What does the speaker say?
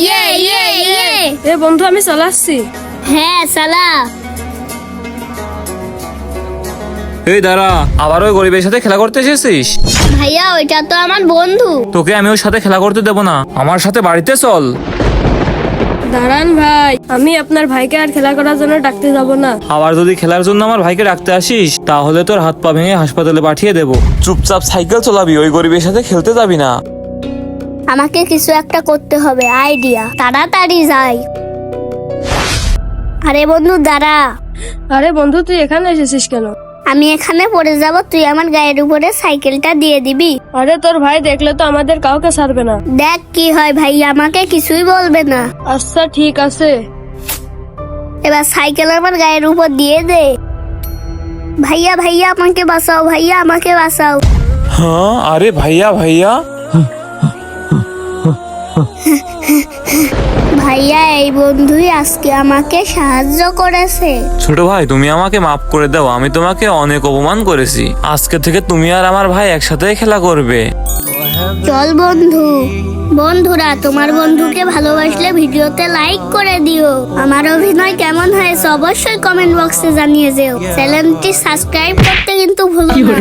ইয়ে ইয়ে ইয়ে। এ বন্ধু, আমি চলে আসছি। হ্যাঁ সালা। এই দাঁড়া, আবার ওই গরিবের সাথে খেলা করতে এসেছিস? ভাইয়া ওইটা তো আমার বন্ধু। তোকে আমি ওর সাথে খেলা করতে দেবো না, আমার সাথে বাড়িতে চল। দাঁড়ান ভাই, আমি আপনার ভাইকে আর খেলা করার জন্য ডাকতে যাব না। আবার যদি খেলার জন্য আমার ভাইকে ডাকতে আসিস তাহলে তোর হাত পা ভেঙে হাসপাতালে পাঠিয়ে দেবো। চুপচাপ সাইকেল চালাবি, ওই গরিবের সাথে খেলতে যাবি না। আমাকে কিছু একটা করতে হবে, আইডিয়া। তাড়াতাড়ি যাই। আরে বন্ধু দাঁড়া। আরে বন্ধু, তুই এখানে এসেছিস কেন? আমি এখানে পড়ে যাব, তুই আমার গায়ের উপরে সাইকেলটা দিয়ে দিবি। আরে তোর ভাই দেখলে তো আমাদের কাউকে ছাড়বে না। দেখ কি হয়, ভাই আমাকে কিছুই বলবে না। আচ্ছা ঠিক আছে। এবার সাইকেল আমার গায়ের উপর দিয়ে দে। ভাইয়া ভাইয়া আমাকে বাঁচাও, ভাইয়া আমাকে বাঁচাও। হ্যাঁ, আরে ভাইয়া ভাইয়া। ভাইয়া এই বন্ধুই আজকে আমাকে সাহায্য করেছে। ছোট ভাই, তুমি আমাকে মাফ করে দাও, আমি তোমাকে অনেক অপমান করেছি। আজকে থেকে তুমি আর আমার ভাই একসাথে খেলা করবে। চল বন্ধু। বন্ধুরা, তোমার বন্ধুকে ভালোবাসলে ভিডিওতে লাইক করে দিও। আমার অভিনয় কেমন হয়েছে অবশ্যই কমেন্ট বক্সে জানিয়ে যেও। চ্যানেলটি সাবস্ক্রাইব করতে কিন্তু ভুলো না।